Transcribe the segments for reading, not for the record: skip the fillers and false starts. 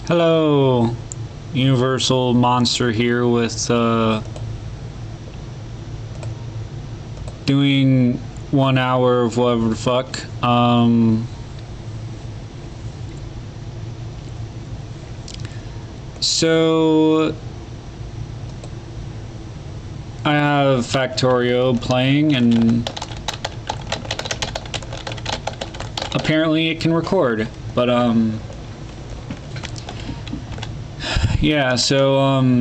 Hello, Universal Monster here with doing 1 hour of whatever the fuck. So I have Factorio playing, and apparently it can record, but yeah, so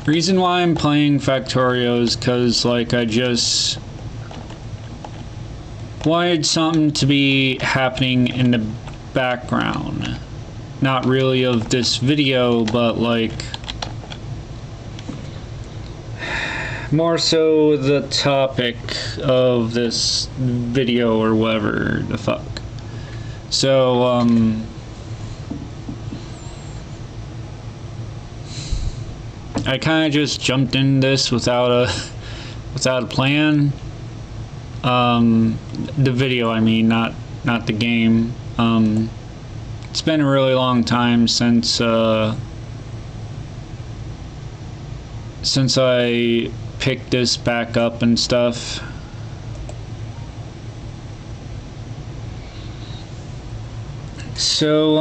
reason why I'm playing Factorio is because, like, I just wanted something to be happening in the background. Not really of this video, but like more so the topic of this video or whatever the fuck. So I kind of just jumped in this without a plan. The video, I mean, not the game. It's been a really long time since I picked this back up and stuff. So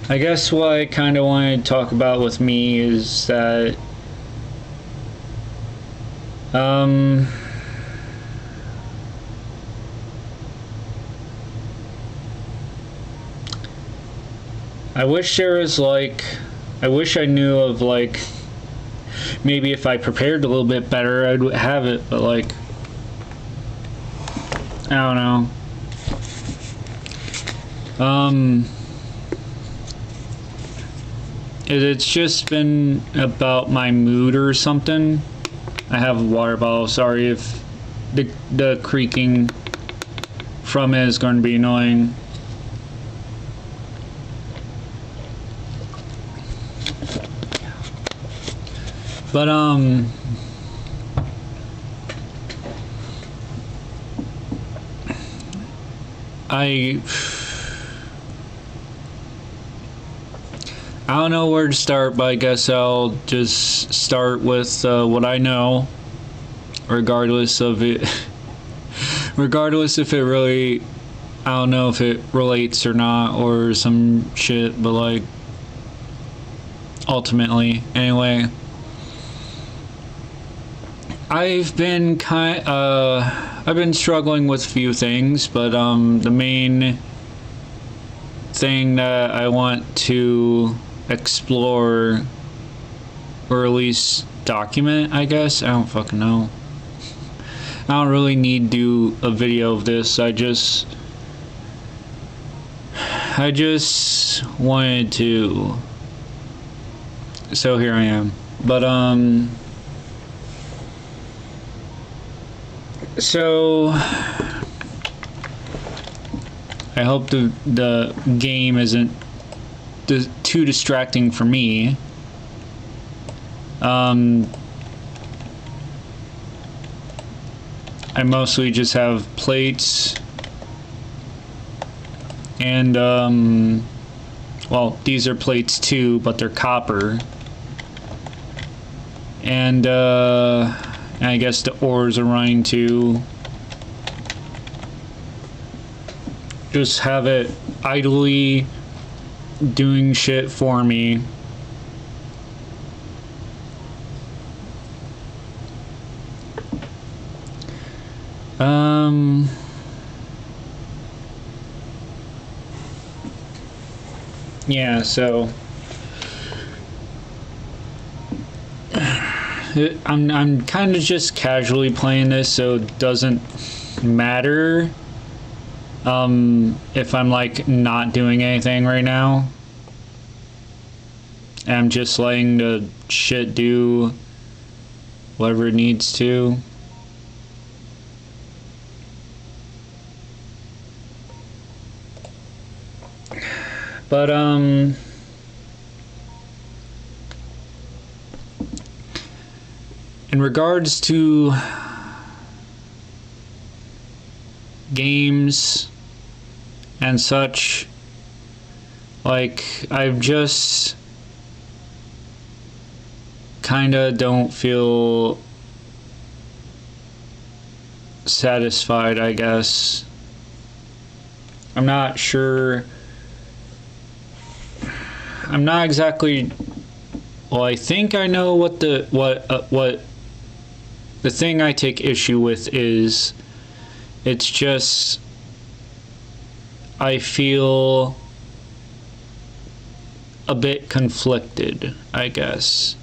I guess what I kind of wanted to talk about with me is that I wish there was, like, I wish I knew of, like, maybe if I prepared a little bit better I'd have it, but like, I don't know. It's just been about my mood or something. I have a water bottle. Sorry if the creaking from it is going to be annoying. But I don't know where to start, but I guess I'll just start with what I know, regardless of it. Regardless if it really, I don't know if it relates or not or some shit, but like, ultimately, anyway. I've been struggling with a few things, but the main thing that I want to explore, or at least document, I guess, I don't fucking know. I don't really need to do a video of this. I just wanted to. So here I am. But so I hope the game isn't too distracting for me. I mostly just have plates and well, these are plates too, but they're copper, and I guess the ores are running too. Just have it idly doing shit for me. Yeah, so I'm kind of just casually playing this, so it doesn't matter if I'm like not doing anything right now. I'm just letting the shit do whatever it needs to. But in regards to games and such. Like, I've just kinda don't feel satisfied, I guess. I'm not sure. I'm not exactly. Well, I think I know what the thing I take issue with is. It's just I feel a bit conflicted, I guess.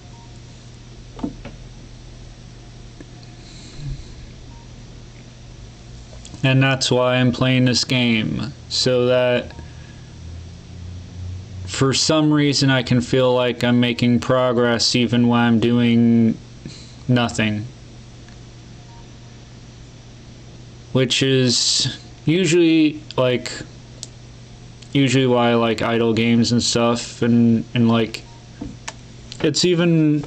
And that's why I'm playing this game, so that for some reason I can feel like I'm making progress even when I'm doing nothing. Which is usually why I like idle games and stuff, and like it's even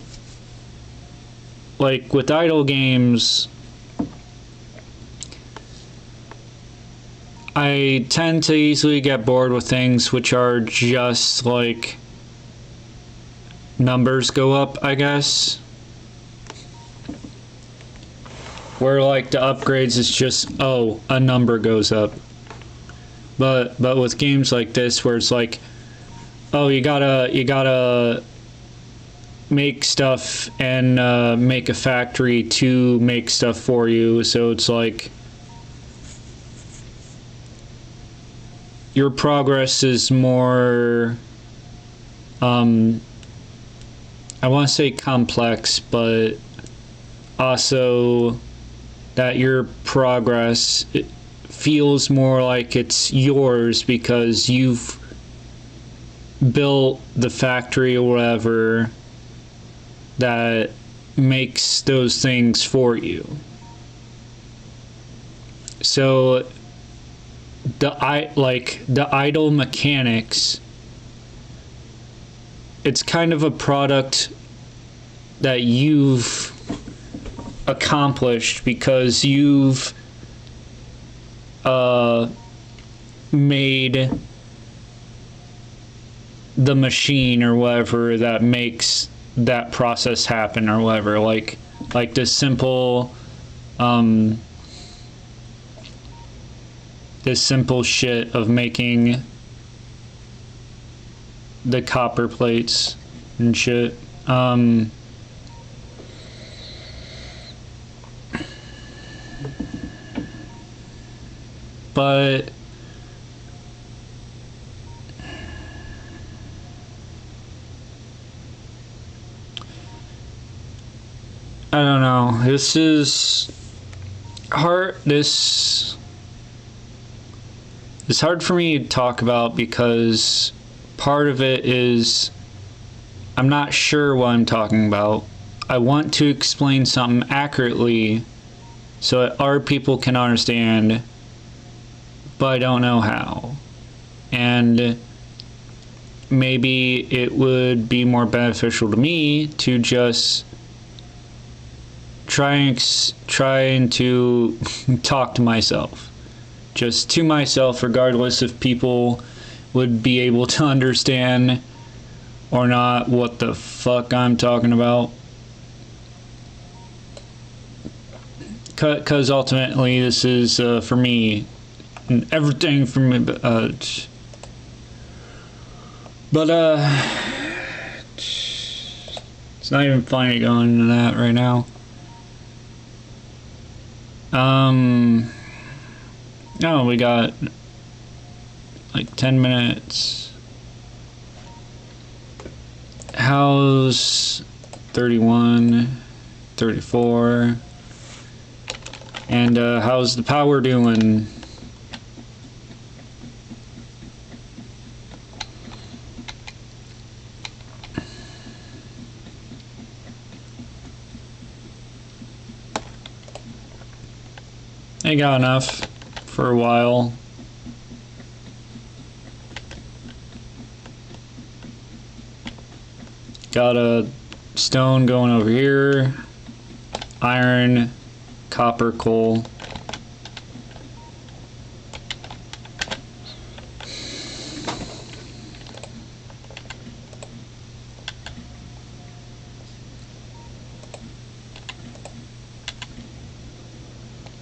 like with idle games I tend to easily get bored with things which are just like numbers go up, I guess. Where like the upgrades is just, oh, a number goes up. But with games like this where it's like, oh, you gotta make stuff and make a factory to make stuff for you, so it's like your progress is more, I want to say complex, but also that your progress it feels more like it's yours because you've built the factory or whatever that makes those things for you. So the idle mechanics, it's kind of a product that you've accomplished because you've made the machine or whatever that makes that process happen or whatever, like this simple shit of making the copper plates and shit. But I don't know. This is hard. It's hard for me to talk about because part of it is I'm not sure what I'm talking about. I want to explain something accurately so that other people can understand, but I don't know how. And maybe it would be more beneficial to me to just trying to talk to myself. Just to myself, regardless if people would be able to understand or not what the fuck I'm talking about. Because ultimately this is for me, and everything for me, but it's not even funny going into that right now. No, we got like 10 minutes. How's 31, 34? And how's the power doing? I got enough for a while. Got a stone going over here, iron, copper, coal.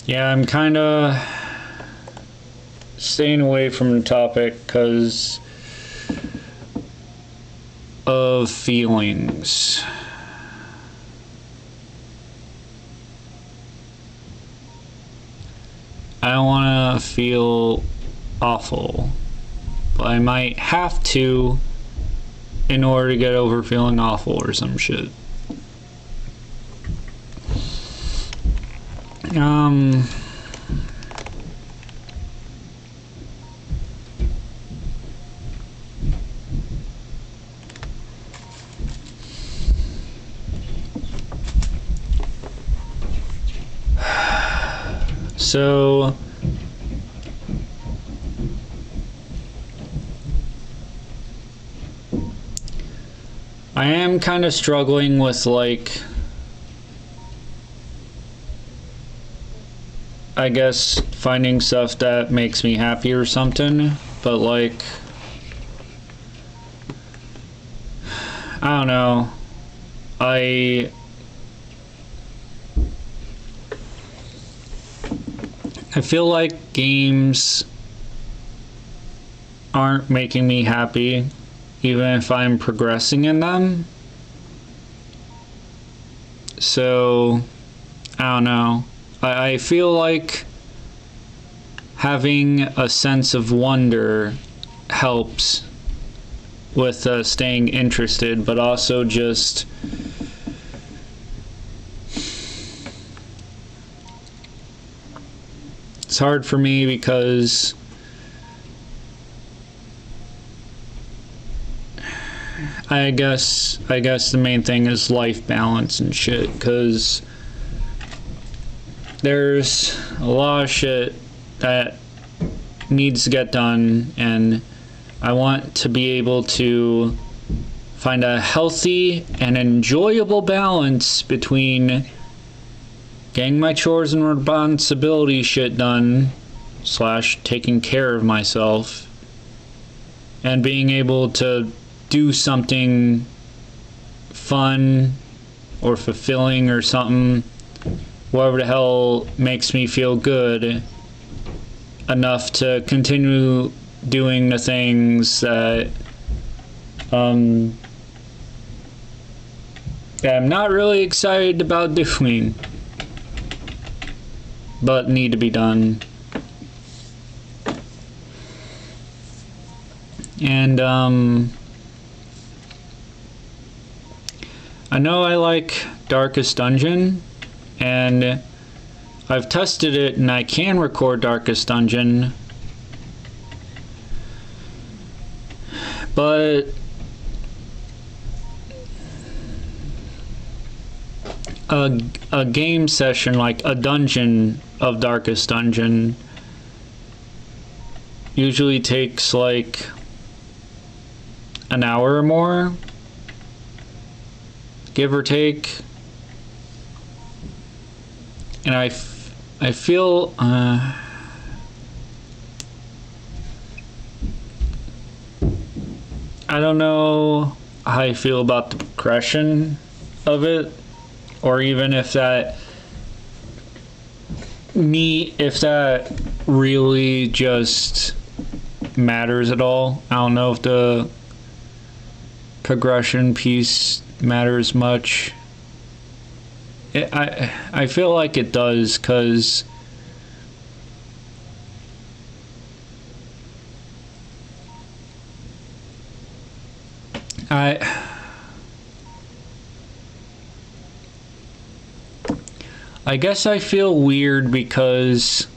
Yeah, I'm kind of staying away from the topic because of feelings. I don't want to feel awful, but I might have to in order to get over feeling awful or some shit. So I am kind of struggling with, like, I guess finding stuff that makes me happy or something, but like, I don't know. I feel like games aren't making me happy, even if I'm progressing in them. So, I don't know. I feel like having a sense of wonder helps with staying interested, but also just it's hard for me because I guess the main thing is life balance and shit, because there's a lot of shit that needs to get done, and I want to be able to find a healthy and enjoyable balance between getting my chores and responsibility shit done / taking care of myself and being able to do something fun or fulfilling or something, whatever the hell makes me feel good enough to continue doing the things that I'm not really excited about doing, but need to be done. And I know I like Darkest Dungeon, and I've tested it and I can record Darkest Dungeon, but a game session, like a dungeon of Darkest Dungeon, usually takes like an hour or more, give or take. And I feel I don't know how I feel about the progression of it, or even if that really just matters at all. I don't know if the progression piece matters much. I feel like it does, because I guess I feel weird because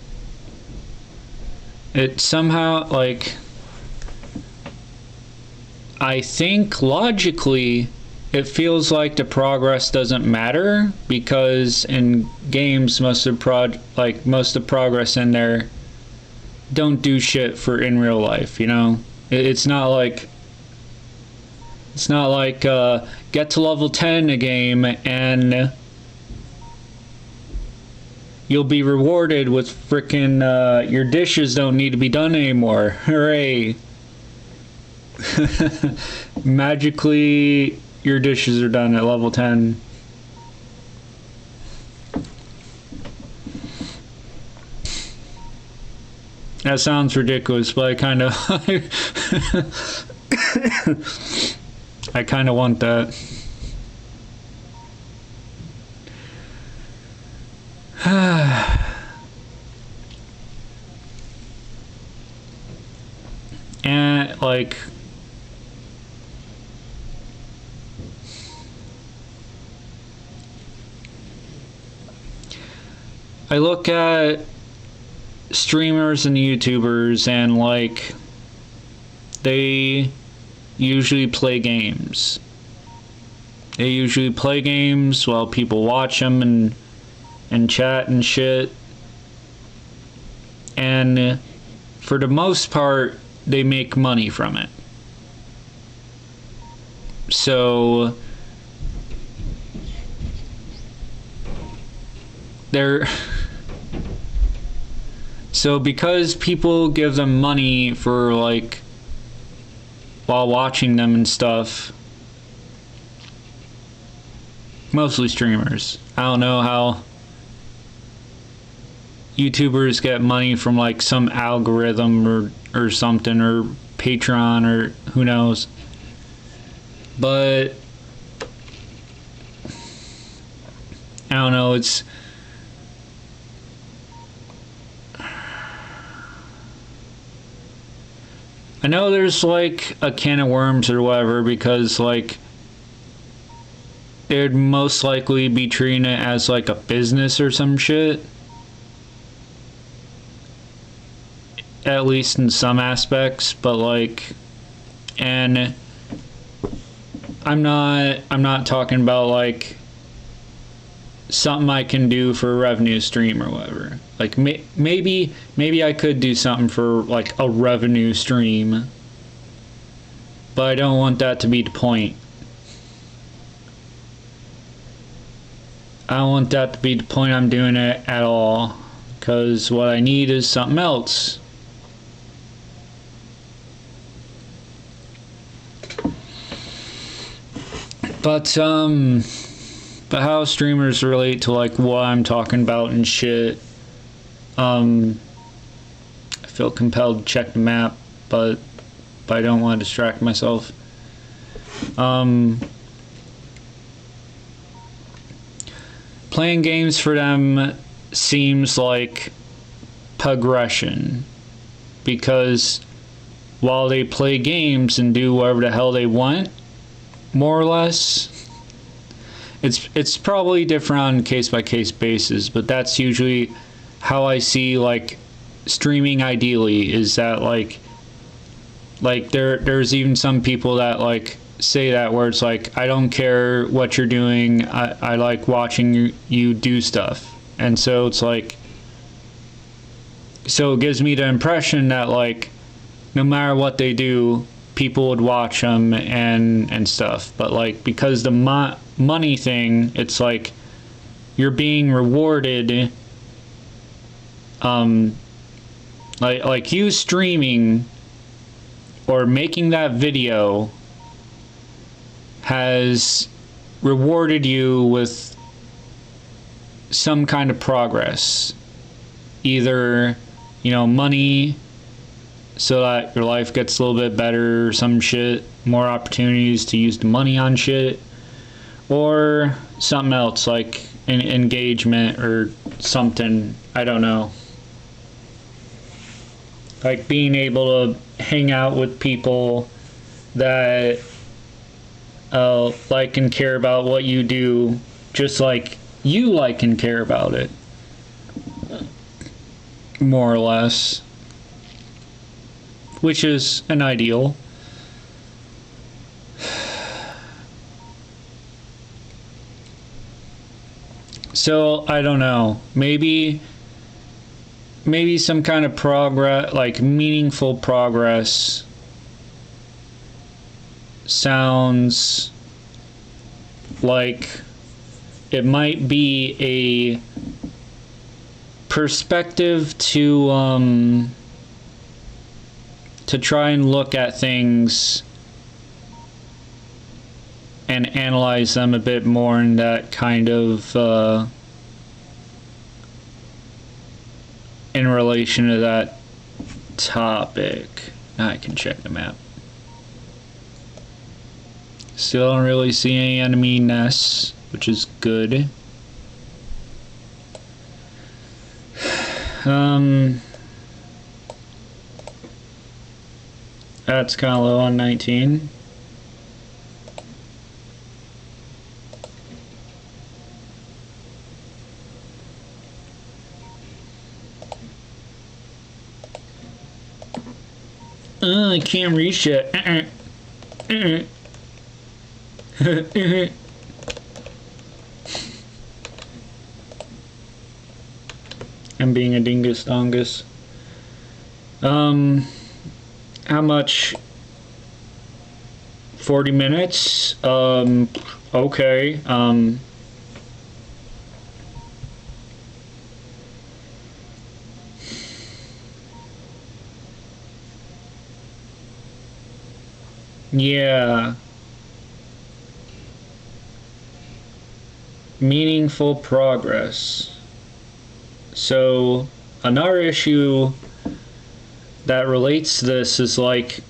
it somehow, like, I think logically it feels like the progress doesn't matter, because in games most of the progress in there don't do shit for in real life, you know? It's not like get to level 10 in a game and you'll be rewarded with frickin' your dishes don't need to be done anymore. Hooray. Magically your dishes are done at level 10. That sounds ridiculous, but I kind of I kind of want that. And like I look at streamers and YouTubers, and like they usually play games. They usually play games while people watch them and chat and shit. And for the most part, they make money from it. So they're so because people give them money for like while watching them and stuff, mostly streamers. I don't know how YouTubers get money from like some algorithm or something, or Patreon, or who knows. But I don't know, it's I know there's like a can of worms or whatever, because like it would most likely be treating it as like a business or some shit. At least in some aspects, but like, and I'm not talking about like something I can do for a revenue stream or whatever. Like maybe I could do something for like a revenue stream, but I don't want that to be the point. I don't want that to be the point I'm doing it at all, because what I need is something else. But how streamers relate to like what I'm talking about and shit. I feel compelled to check the map, but I don't want to distract myself. Playing games for them seems like progression, because while they play games and do whatever the hell they want, more or less, it's probably different on case by case basis, but that's usually how I see like streaming ideally, is that like there's even some people that like say that, where it's like, I don't care what you're doing, I like watching you do stuff. And so it's like, so it gives me the impression that like no matter what they do, people would watch them and stuff. But like, because the money thing, it's like you're being rewarded, like you streaming or making that video has rewarded you with some kind of progress, either, you know, money, so that your life gets a little bit better or some shit, more opportunities to use the money on shit, or something else like an engagement or something, I don't know. Like being able to hang out with people that like and care about what you do, just like you like and care about it, more or less, which is an ideal. So I don't know, maybe some kind of progress, like meaningful progress, sounds like it might be a perspective to try and look at things and analyze them a bit more in that kind of in relation to that topic. Now I can check the map. Still don't really see any enemy nests, which is good. That's kind of low on 19. I can't reach it. I'm being a dingus dongus. How much? 40 minutes? Okay. Yeah. Meaningful progress. So, another issue that relates to this is like,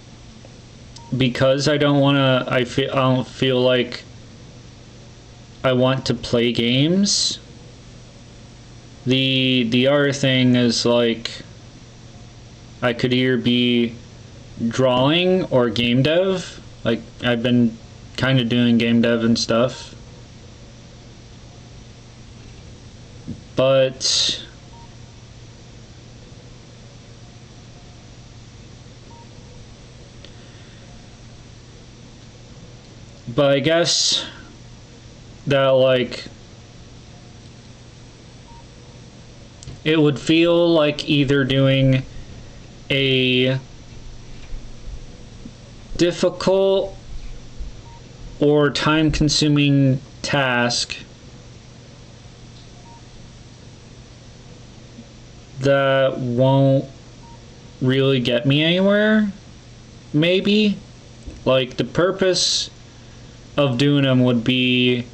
because I don't want to, I don't feel like I want to play games. The other thing is like, I could either be drawing or game dev. Like, I've been kind of doing game dev and stuff. But I guess that like it would feel like either doing a difficult or time-consuming task that won't really get me anywhere. Maybe like the purpose of doing them would be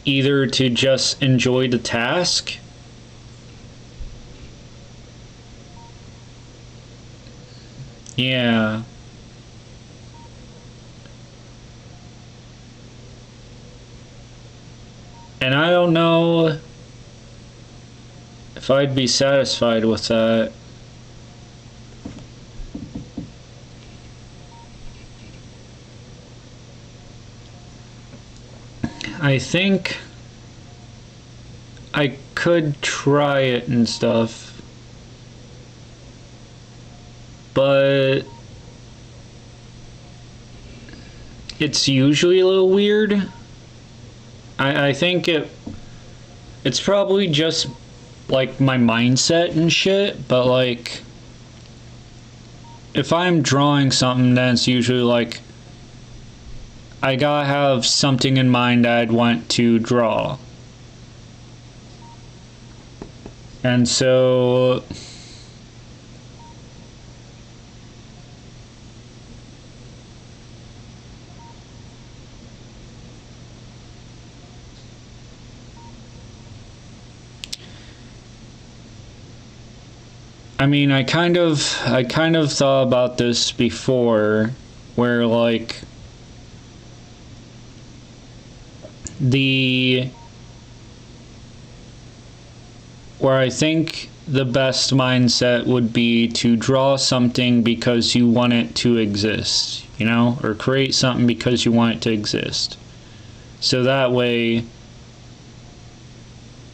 either to just enjoy the task yeah. And I don't know if I'd be satisfied with that. I think I could try it and stuff, but it's usually a little weird. I think it's probably just like my mindset and shit, but like if I'm drawing something, then it's usually like I gotta have something in mind I'd want to draw. And so I mean, I kind of thought about this before, where like where I think the best mindset would be to draw something because you want it to exist, you know, or create something because you want it to exist. So that way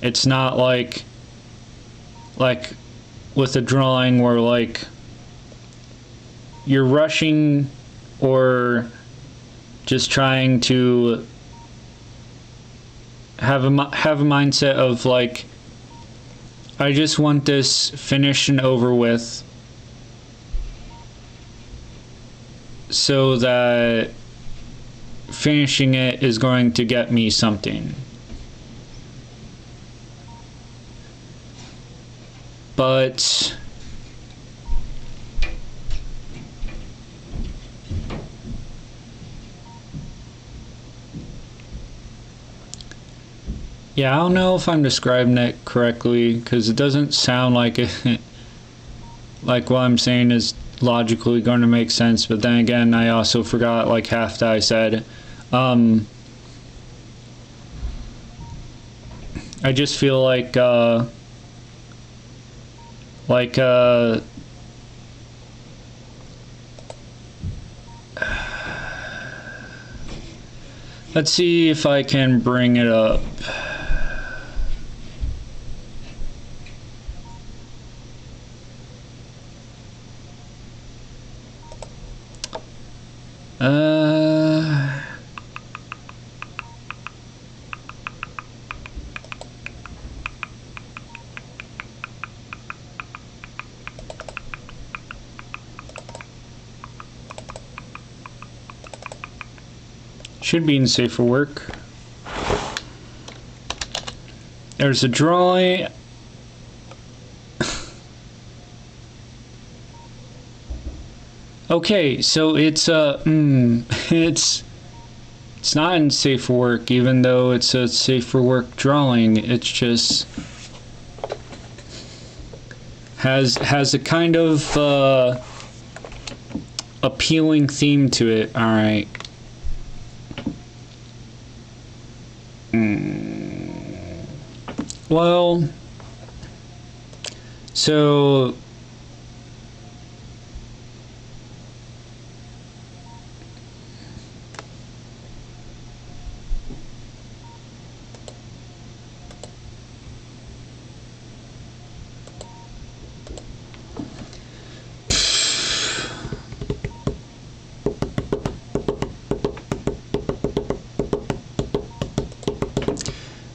it's not like with a drawing where like you're rushing or just trying to have a mindset of like, I just want this finished and over with so that finishing it is going to get me something. But yeah, I don't know if I'm describing it correctly because it doesn't sound like it like what I'm saying is logically going to make sense, but then again, I also forgot like half that I said. I just feel like let's see if I can bring it up. Should be in safe for work. There's a drawing. Okay, so it's it's not in safe for work, even though it's a safe for work drawing. It's just has a kind of appealing theme to it. All right. Well, so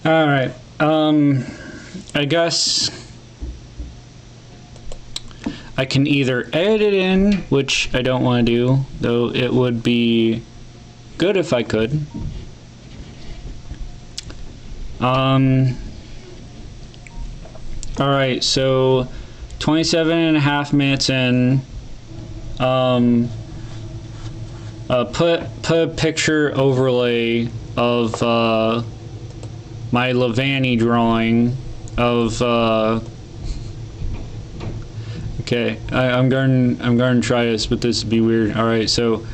all right. I guess I can either edit it in, which I don't want to do, though it would be good if I could. All right, so 27.5 minutes in. Put a picture overlay of my Levani drawing of okay, I'm going to try this, but this would be weird. All right, so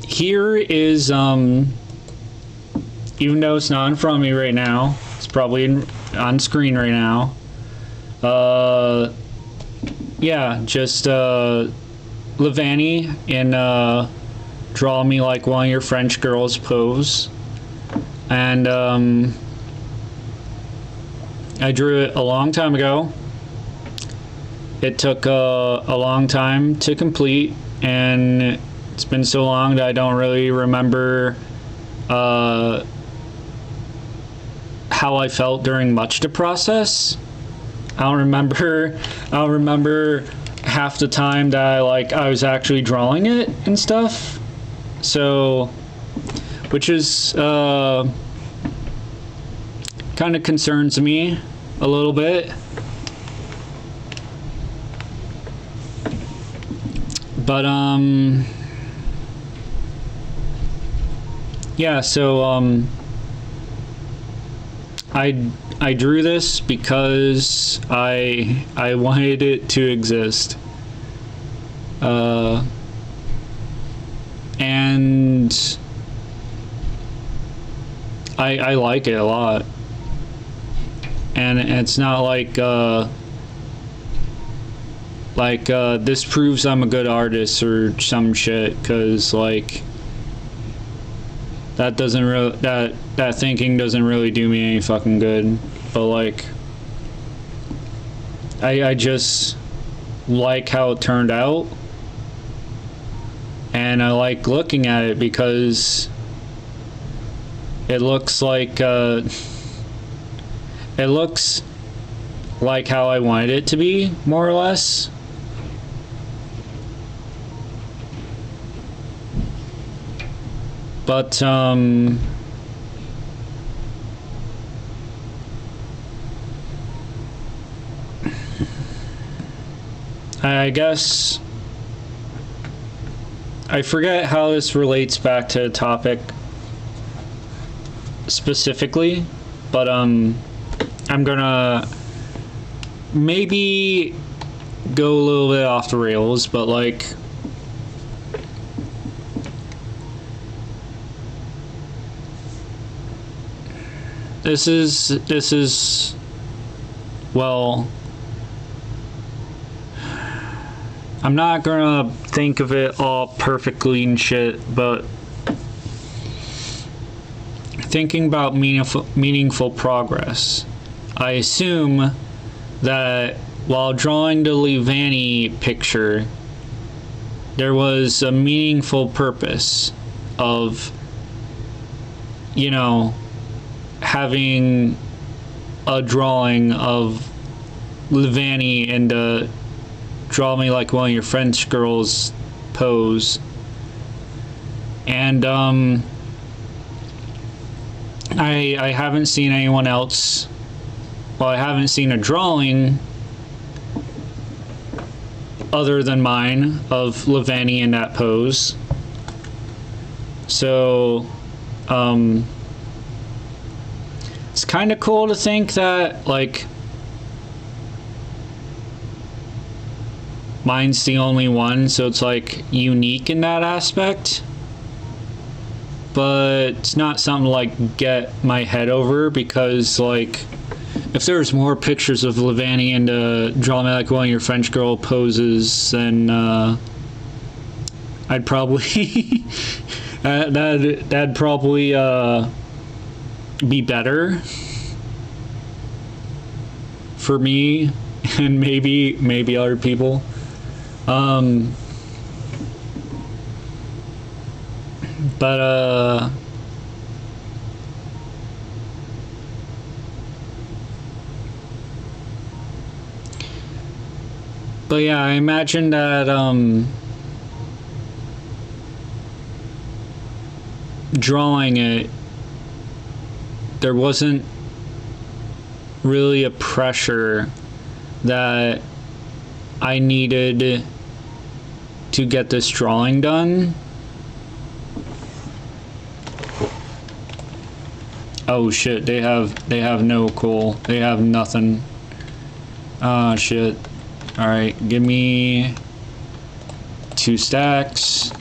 here is even though it's not in front of me right now, it's probably on screen right now. Yeah, just Levani in draw me like one of your French girls pose, and I drew it a long time ago. It took a long time to complete, and it's been so long that I don't really remember how I felt during much of the process. I don't remember half the time that I was actually drawing it and stuff. So, which is kind of concerns me a little bit. But yeah, so I drew this because I wanted it to exist. And I like it a lot. And it's not like this proves I'm a good artist or some shit, because like that doesn't really that thinking doesn't really do me any fucking good. But like I just like how it turned out, and I like looking at it because it looks like it looks like how I wanted it to be, more or less. But I guess I forget how this relates back to the topic specifically, but I'm gonna maybe go a little bit off the rails, but like, this is, well, I'm not gonna think of it all perfectly and shit, but thinking about meaningful progress, I assume that while drawing the Levani picture, there was a meaningful purpose of, you know, having a drawing of Levani in the draw me like one of your French girls pose. And I haven't seen anyone else, well, I haven't seen a drawing other than mine of Levani in that pose. So it's kind of cool to think that, like, mine's the only one, so it's like unique in that aspect. But it's not something to like get my head over, because like if there's more pictures of Levani and draw me like one of your French girl poses, then I'd probably that'd probably be better for me and maybe other people. But yeah, I imagine that drawing it, there wasn't really a pressure that I needed to get this drawing done. Oh shit, they have no coal. They have nothing. Ah, shit. Alright, give me 2 stacks.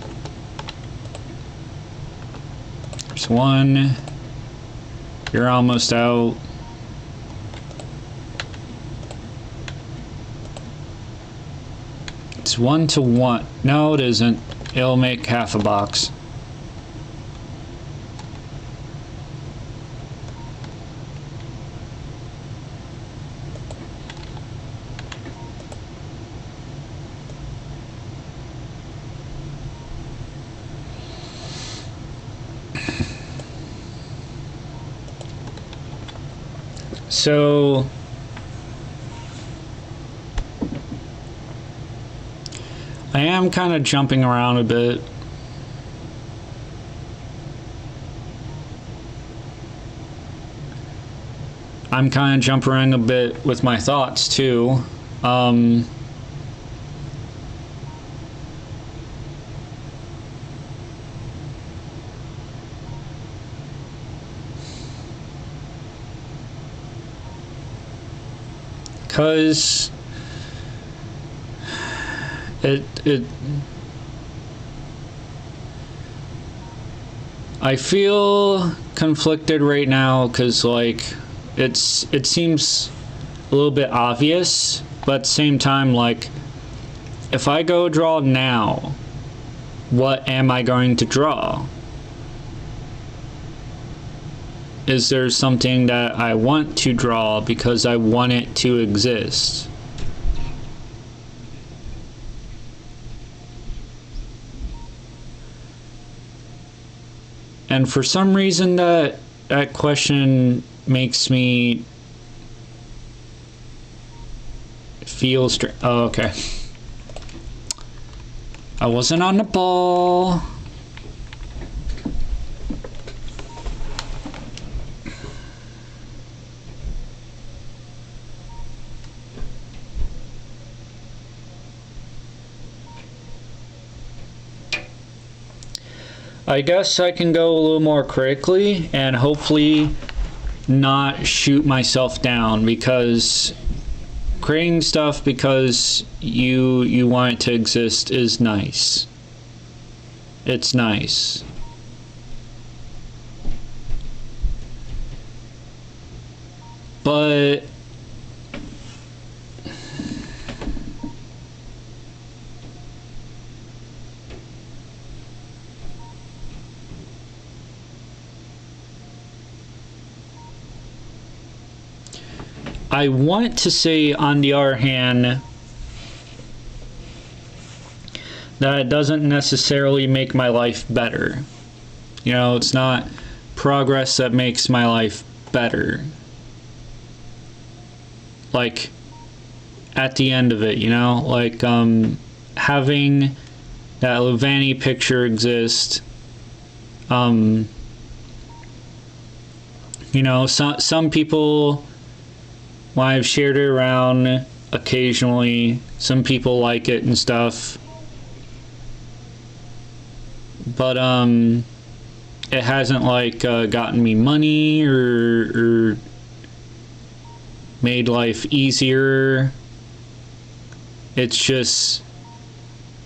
There's 1. You're almost out. It's 1 to 1. No, it isn't. It'll make half a box. So I am kind of jumping around a bit. I'm kind of jumping around a bit with my thoughts too. Because I feel conflicted right now, because like it seems a little bit obvious, but at the same time, like, if I go draw now, what am I going to draw? Is there something that I want to draw because I want it to exist? And for some reason that question makes me feel oh, okay. I wasn't on the ball. I guess I can go a little more critically and hopefully not shoot myself down, because creating stuff because you want it to exist is nice. It's nice. But I want to say, on the other hand, that it doesn't necessarily make my life better. You know, it's not progress that makes my life better. Like, at the end of it, you know? Like, having that Levani picture exist, you know, some people, when I've shared it around occasionally, some people like it and stuff, but it hasn't like gotten me money or made life easier. It's just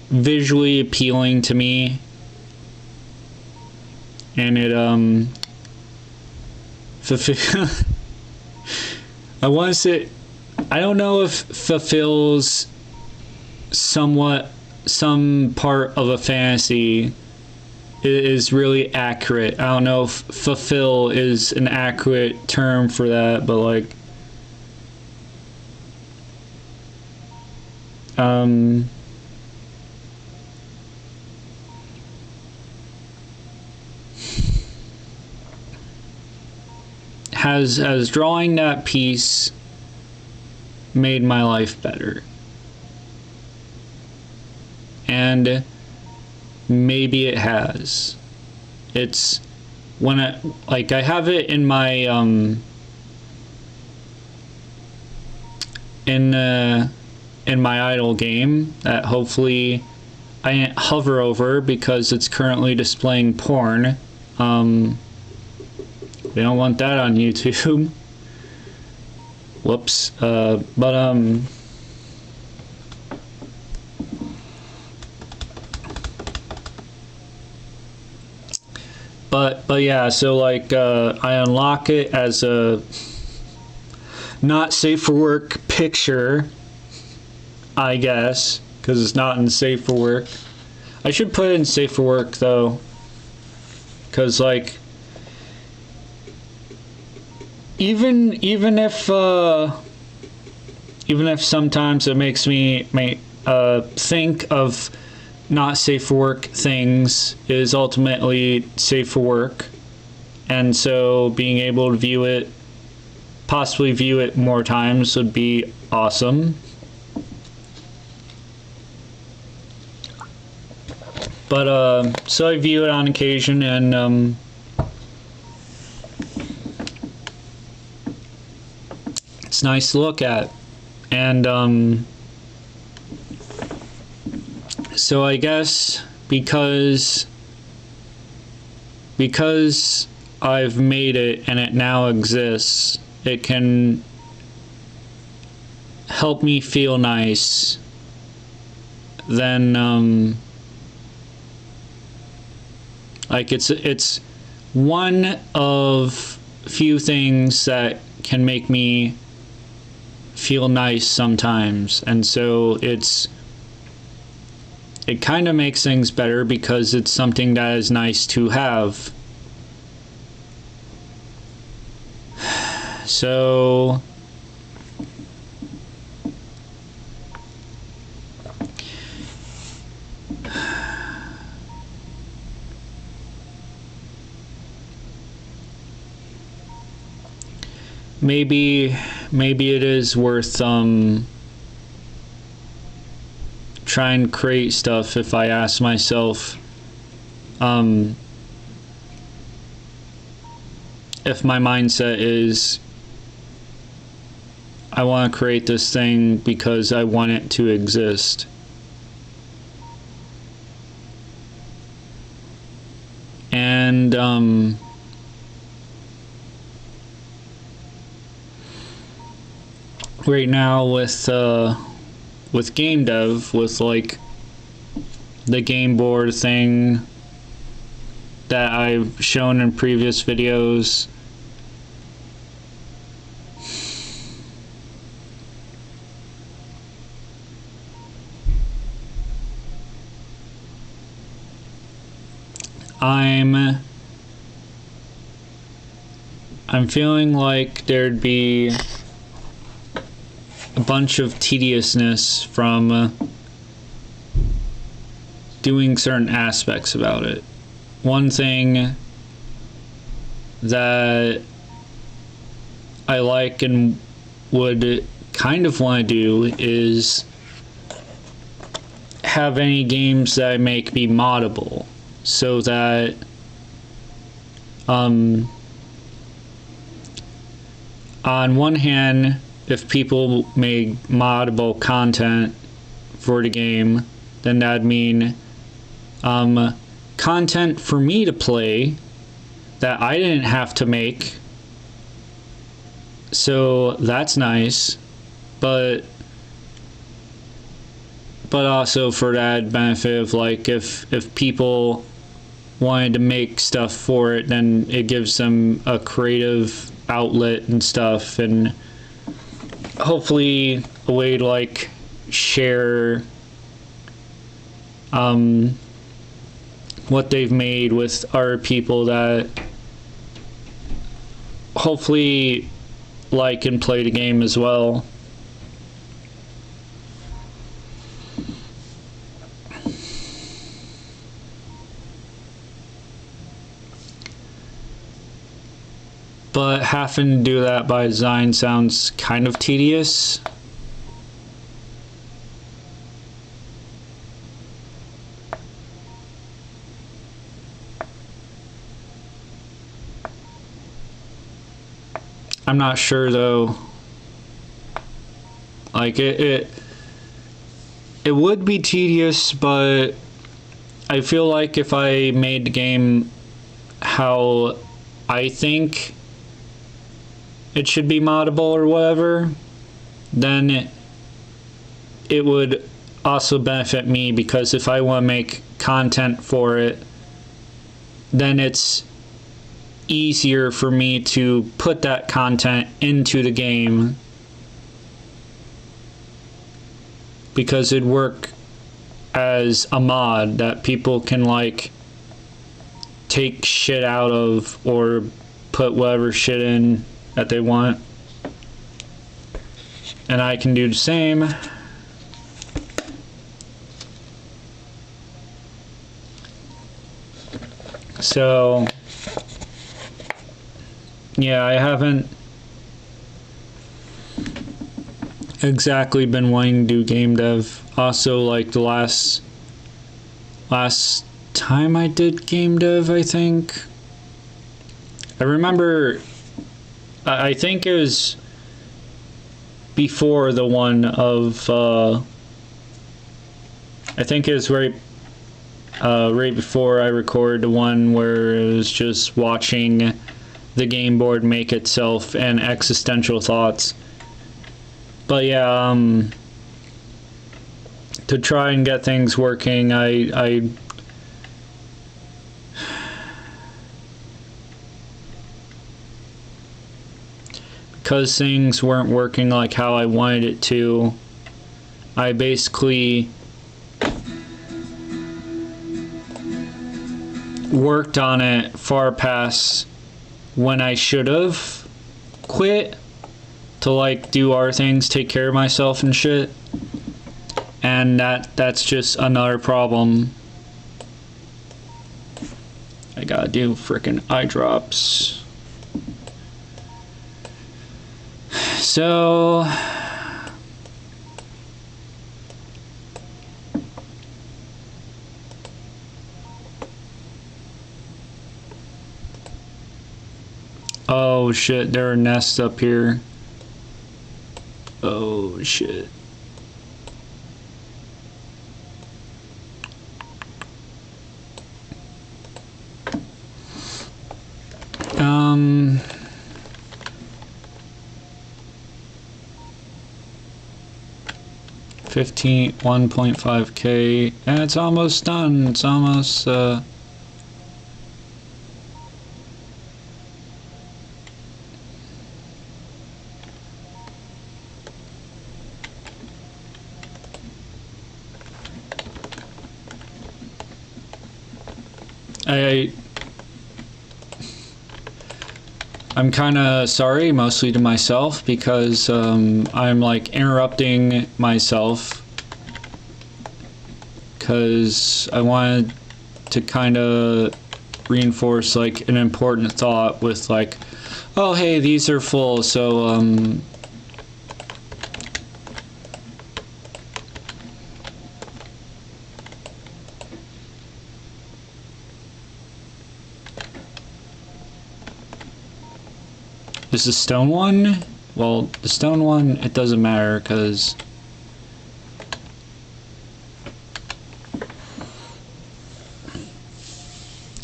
visually appealing to me, and it I want to say, I don't know if fulfills some part of a fantasy is really accurate. I don't know if fulfill is an accurate term for that, but like, has drawing that piece made my life better? And maybe it has. It's when I have it in my in my idle game that hopefully I didn't hover over because it's currently displaying porn. We don't want that on YouTube. Whoops. But yeah, so like I unlock it as a not safe for work picture, I guess, because it's not in safe for work. I should put it in safe for work though, because like even if sometimes it makes me think of not safe for work things is ultimately safe for work, and so being able to view it, possibly view it more times, would be awesome. But so I view it on occasion, and it's nice to look at. And so I guess because I've made it and it now exists, it can help me feel nice. Then like it's one of few things that can make me feel nice sometimes, and so it kind of makes things better because it's something that is nice to have. So maybe it is worth try and create stuff if I ask myself if my mindset is I want to create this thing because I want it to exist. And right now with game dev, with like the game board thing that I've shown in previous videos. I'm feeling like there'd be a bunch of tediousness from doing certain aspects about it. One thing that I like and would kind of want to do is have any games that I make be moddable, so that on one hand, if people make moddable content for the game, then that'd mean content for me to play that I didn't have to make. So that's nice, but also for that benefit of like if people wanted to make stuff for it, then it gives them a creative outlet and stuff, and hopefully a way to like share what they've made with other people that hopefully like and play the game as well. But having to do that by design sounds kind of tedious. I'm not sure though. Like it would be tedious, but I feel like if I made the game how I think it should be moddable or whatever, then it would also benefit me, because if I want to make content for it, then it's easier for me to put that content into the game, because it'd work as a mod that people can like take shit out of or put whatever shit in that they want, and I can do the same. So yeah, I haven't exactly been wanting to do game dev. Also, like the last time I did game dev, I think I remember, I think it was before the one of I think it was right before I recorded the one where it was just watching the game board make itself and existential thoughts. But yeah, to try and get things working, I because things weren't working like how I wanted it to, I basically worked on it far past when I should have quit to like do our things, take care of myself and shit. And that's just another problem. I gotta do frickin' eye drops. So oh shit, there are nests up here. Oh shit. 1.5K, and it's almost done. It's almost, I'm kind of sorry, mostly to myself, because I'm like interrupting myself because I wanted to kind of reinforce like an important thought with like, oh hey, these are full, so is the stone one? Well, the stone one, it doesn't matter because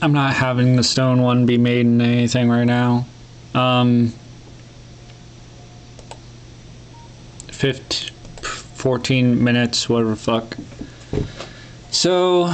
I'm not having the stone one be made in anything right now. 14 minutes, whatever the fuck. So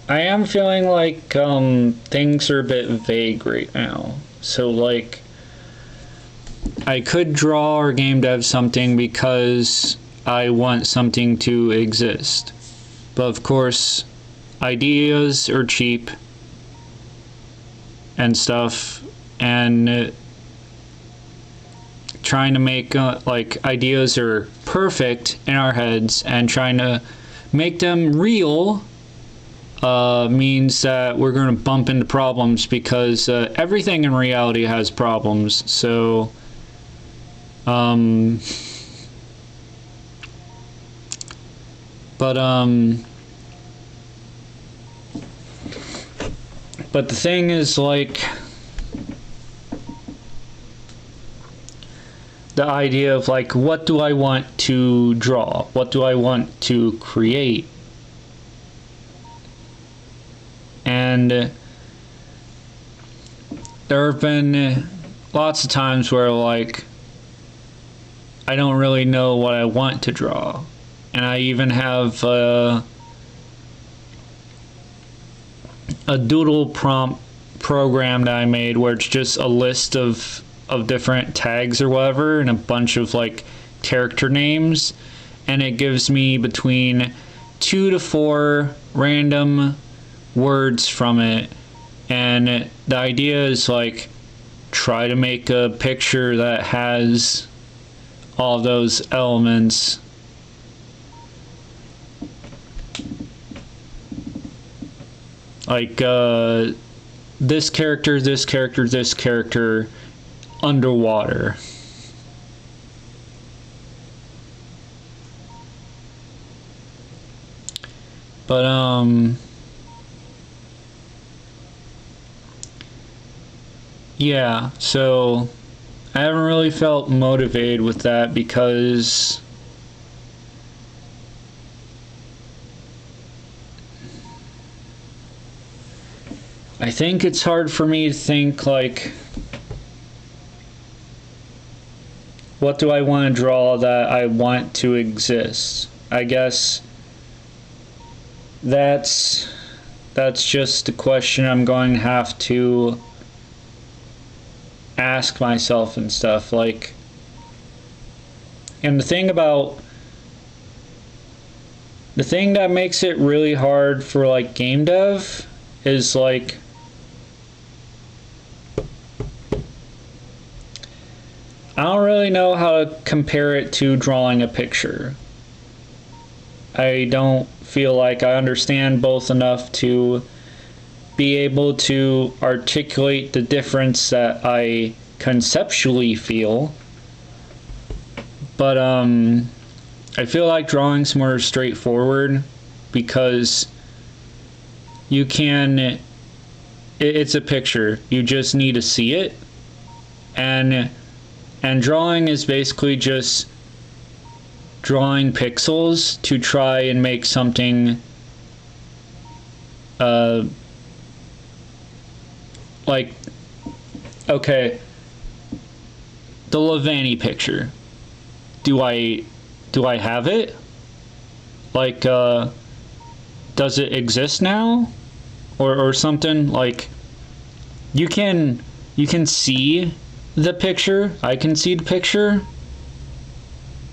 I am feeling like things are a bit vague right now. So like I could draw or game dev something because I want something to exist. But of course, ideas are cheap and stuff, and trying to make like ideas are perfect in our heads, and trying to make them real means that we're going to bump into problems, because everything in reality has problems. So but the thing is, like, the idea of like, what do I want to draw? What do I want to create? And there have been lots of times where like I don't really know what I want to draw, and I even have a doodle prompt program that I made where it's just a list of different tags or whatever and a bunch of like character names, and it gives me between 2 to 4 random words from it, and the idea is like try to make a picture that has all those elements. Like this character, this character, this character underwater. But yeah, so I haven't really felt motivated with that because I think it's hard for me to think like, what do I want to draw that I want to exist? I guess that's just a question I'm going to have to ask myself and stuff. Like, and the thing that makes it really hard for like game dev is like, I don't really know how to compare it to drawing a picture. I don't feel like I understand both enough to be able to articulate the difference that I conceptually feel. But I feel like drawing's more straightforward because you can it's a picture. You just need to see it. And drawing is basically just drawing pixels to try and make something like, okay, the Levani picture. Do I have it? Like, does it exist now? Or something? Like, you can see the picture. I can see the picture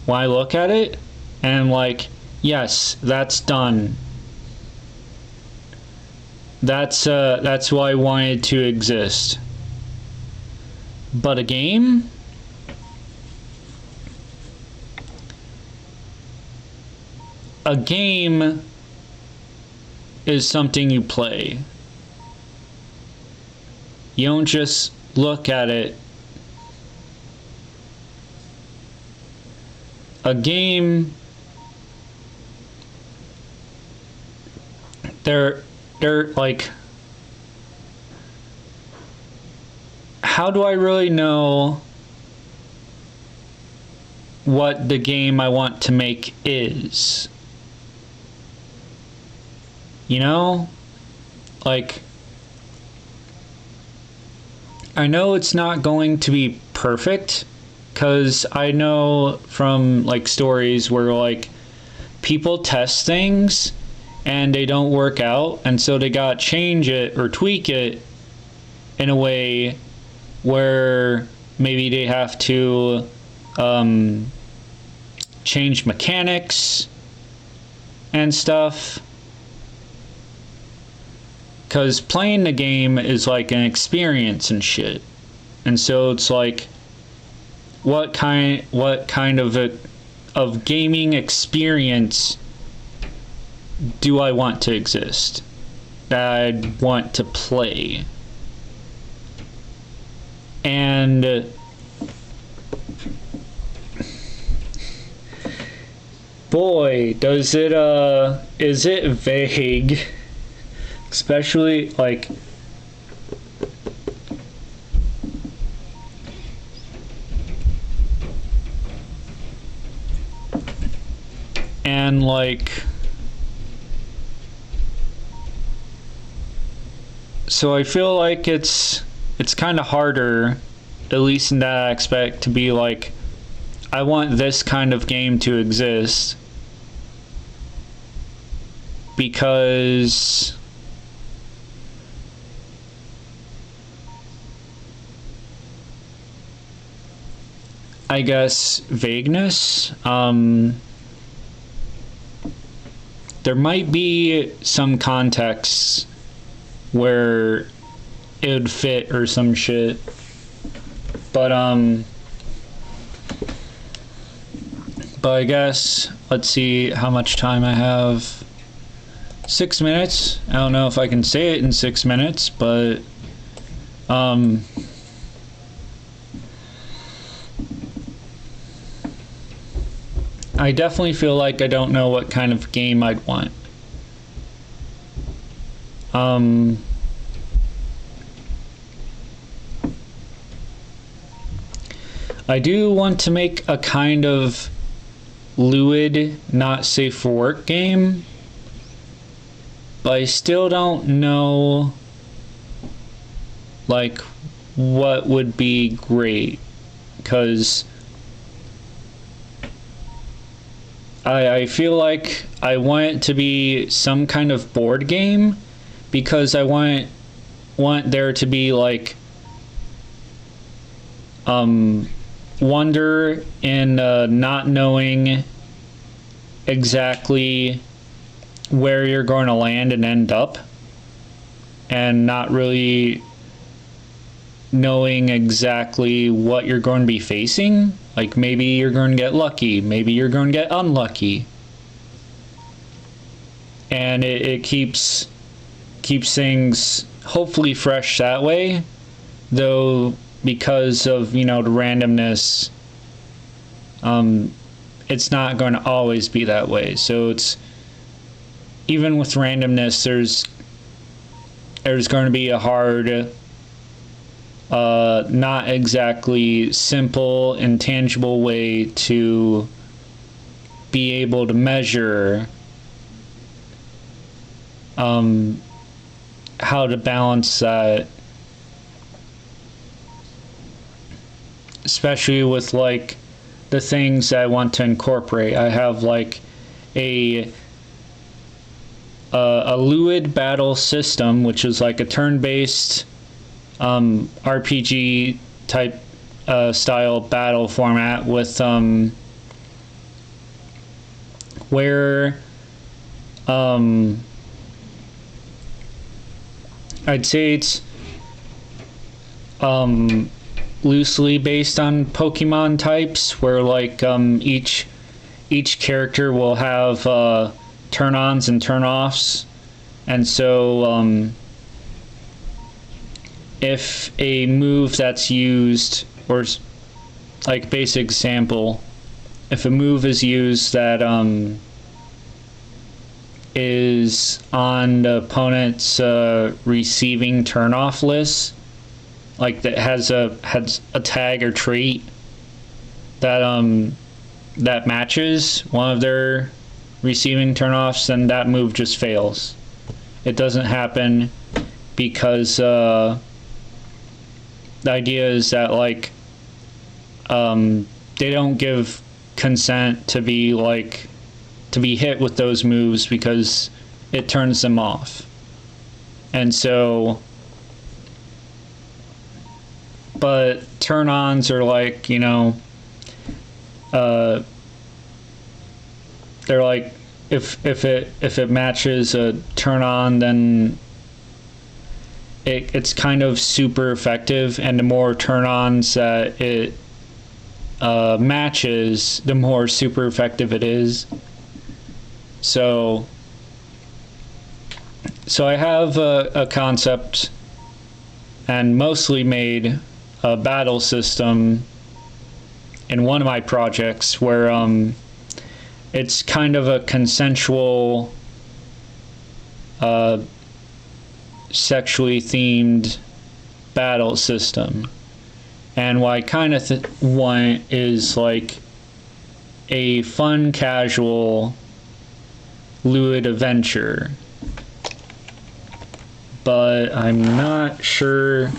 when I look at it, and I'm like, yes, that's done. That's why I wanted to exist. But a game? A game is something you play. You don't just look at it. A game, they're like, how do I really know what the game I want to make is? You know? Like, I know it's not going to be perfect, because I know from like stories where like people test things and they don't work out, and so they gotta change it or tweak it in a way where maybe they have to change mechanics and stuff. Because playing the game is like an experience and shit. And so it's like, what kind of gaming experience do I want to exist? That I'd want to play. And boy, does it is it vague. Especially like and like, so I feel like it's kind of harder, at least in that aspect, to be like, I want this kind of game to exist, because I guess vagueness. There might be some contexts where it would fit or some shit, but I guess, let's see how much time I have. 6 minutes. I don't know if I can say it in 6 minutes, but I definitely feel like I don't know what kind of game I'd want. I do want to make a kind of fluid, not safe for work game, but I still don't know like what would be great, because I feel like I want it to be some kind of board game, because I want there to be like wonder in not knowing exactly where you're going to land and end up, and not really knowing exactly what you're going to be facing. Like, maybe you're going to get lucky, maybe you're going to get unlucky, and it keeps things hopefully fresh that way, though, because of, you know, the randomness, it's not going to always be that way. So it's, even with randomness, there's going to be a hard, not exactly simple and tangible way to be able to measure how to balance that, especially with like the things I want to incorporate. I have like a Luid battle system, which is like a turn-based RPG type style battle format with where I'd say it's loosely based on Pokemon types, where like each character will have turn-ons and turn-offs, and so if a move that's used, or like basic example, if a move is used that is on the opponent's receiving turn-off list, like that has a tag or trait that that matches one of their receiving turn-offs, then that move just fails. It doesn't happen because the idea is that like they don't give consent to be hit with those moves because it turns them off. And so, but turn-ons are like, you know, they're like, if it matches a turn-on, then it's kind of super effective, and the more turn-ons that it matches, the more super effective it is. So I have a concept and mostly made a battle system in one of my projects where it's kind of a consensual sexually themed battle system. And what I kind of want is like a fun, casual Luid adventure, but I'm not sure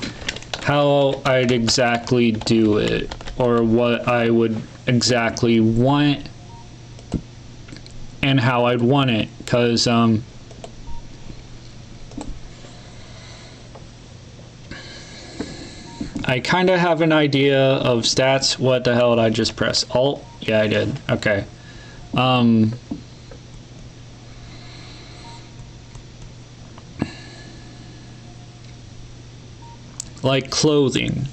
how I'd exactly do it or what I would exactly want and how I'd want it, because I kind of have an idea of stats. What the hell did I just press? Alt? Yeah, I did. Okay. Like clothing.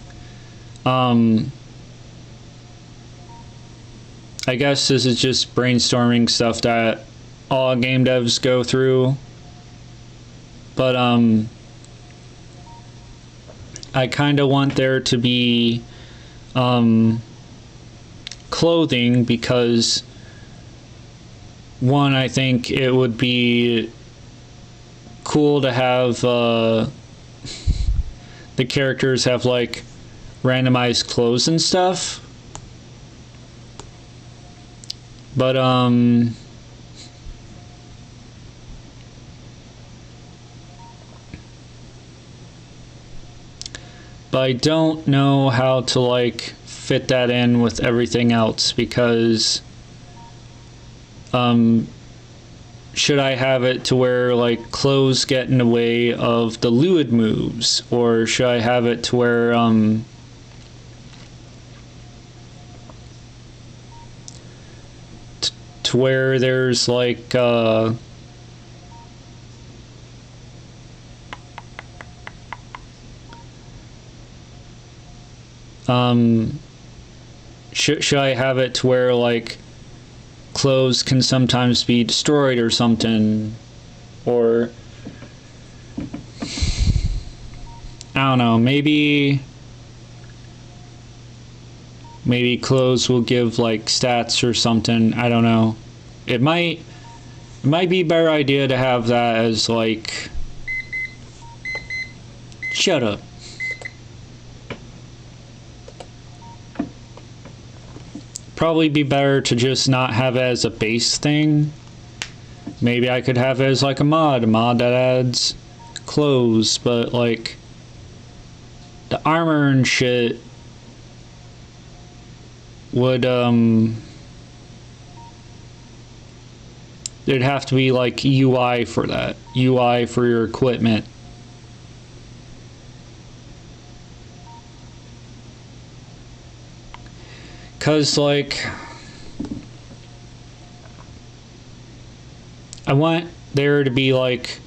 I guess this is just brainstorming stuff that all game devs go through. But I kind of want there to be clothing because, one, I think it would be cool to have the characters have like randomized clothes and stuff. But I don't know how to like fit that in with everything else, because should I have it to where like clothes get in the way of the Luid moves, or should I have it to where to where there's like should I have it to where like clothes can sometimes be destroyed or something, or I don't know, maybe clothes will give like stats or something. I don't know. It might be a better idea to have that as like Shut up. Probably be better to just not have it as a base thing. Maybe I could have it as like a mod that adds clothes, but like the armor and shit would there'd have to be like UI for that. UI for your equipment. Cause like I want there to be like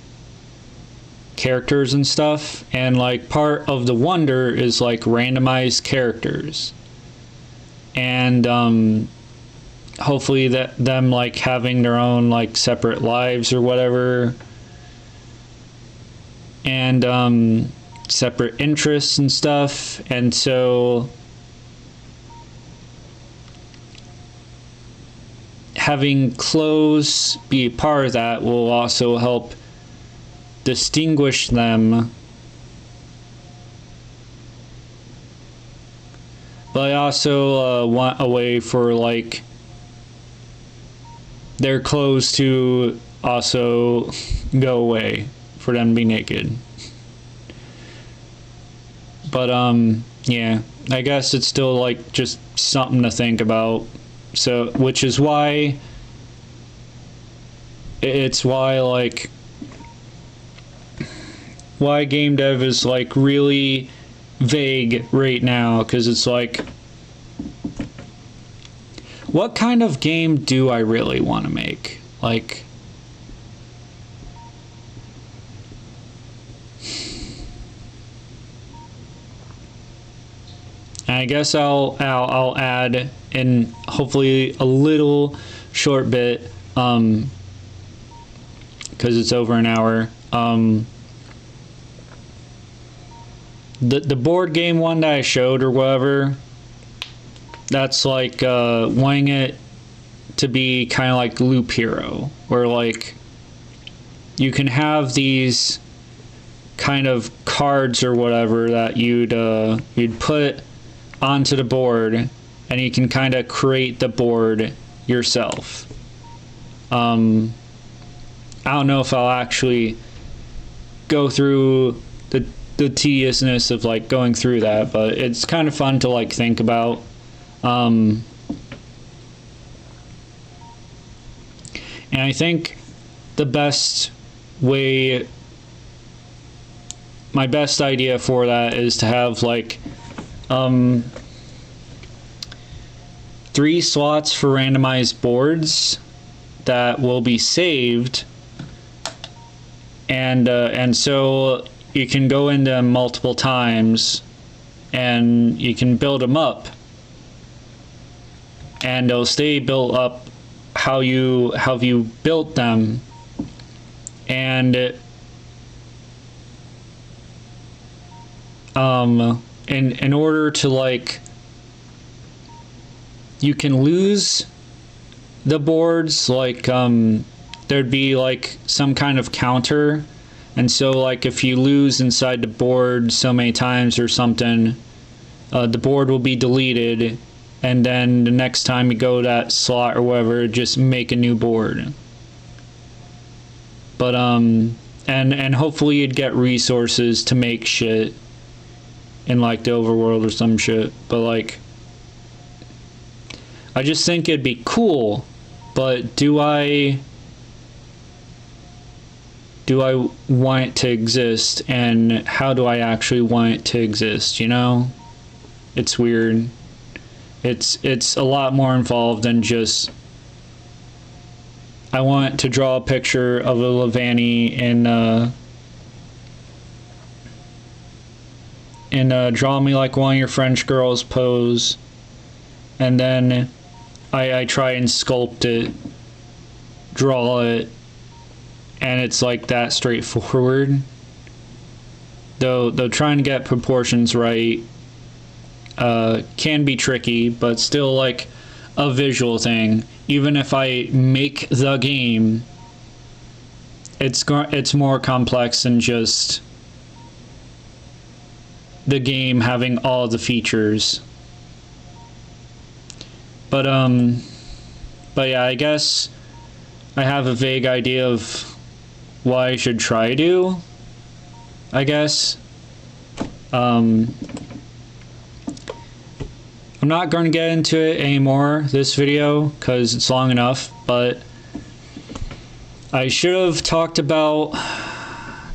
characters and stuff, and like part of the wonder is like randomized characters, and hopefully that them like having their own like separate lives or whatever, and separate interests and stuff. And so having clothes be a part of that will also help distinguish them. But I also want a way for like their clothes to also go away, for them to be naked. But yeah, I guess it's still like just something to think about. So, which is why it's why game dev is like really vague right now, because it's like, what kind of game do I really want to make? Like, I guess I'll add in hopefully a little short bit, because it's over an hour. The board game one that I showed or whatever, that's like wanting it to be kind of like Loop Hero, where like you can have these kind of cards or whatever that you'd put onto the board, and you can kind of create the board yourself. I don't know if I'll actually go through the tediousness of like going through that, but it's kind of fun to like think about. And I think the best way, my best idea for that is to have like 3 slots for randomized boards that will be saved, and so you can go into them multiple times, and you can build them up, and they'll stay built up how you built them. And in order to like, you can lose the boards, like there'd be like some kind of counter, and so like if you lose inside the board so many times or something, the board will be deleted, and then the next time you go that slot or whatever, just make a new board. But and hopefully you'd get resources to make shit in like the overworld or some shit. But like, I just think it'd be cool, but do I want it to exist, and how do I actually want it to exist, you know? It's weird. It's a lot more involved than just, I want to draw a picture of a Levani and draw me like one of your French girls pose, and then I try and sculpt it, draw it, and it's like that straightforward. Though trying to get proportions right can be tricky, but still like a visual thing. Even if I make the game, it's more complex than just the game having all the features. But yeah, I guess I have a vague idea of what I should try to do, I guess. I'm not going to get into it anymore this video because it's long enough, but I should have talked about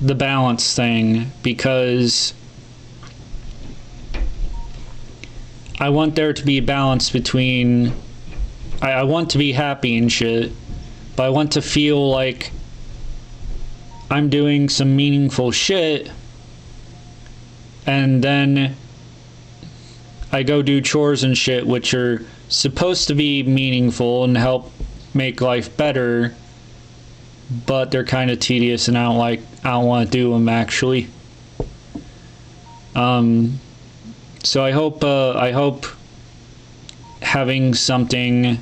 the balance thing, because I want there to be a balance between, I want to be happy and shit, but I want to feel like I'm doing some meaningful shit, and then I go do chores and shit which are supposed to be meaningful and help make life better, but they're kind of tedious and I don't want to do them actually. So I hope having something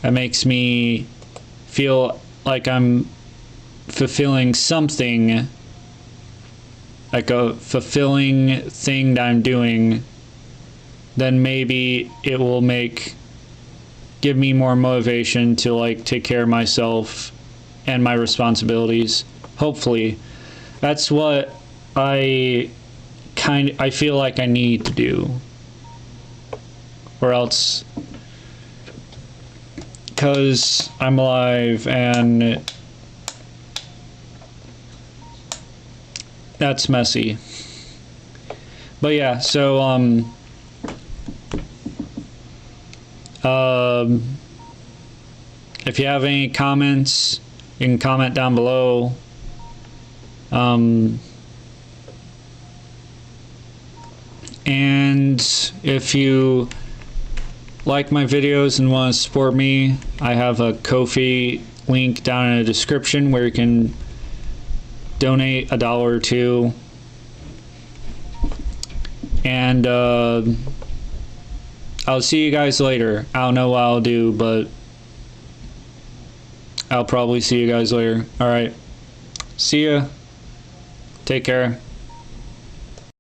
that makes me feel like I'm fulfilling something, like a fulfilling thing that I'm doing, then maybe it will give me more motivation to like take care of myself and my responsibilities. Hopefully. That's what I feel like I need to do. Or else, because I'm alive and that's messy. But yeah, so if you have any comments, you can comment down below. And if you like my videos and want to support me, I have a Ko-fi link down in the description where you can donate $1 or $2. And I'll see you guys later. I don't know what I'll do, but I'll probably see you guys later. Alright. See ya. Take care.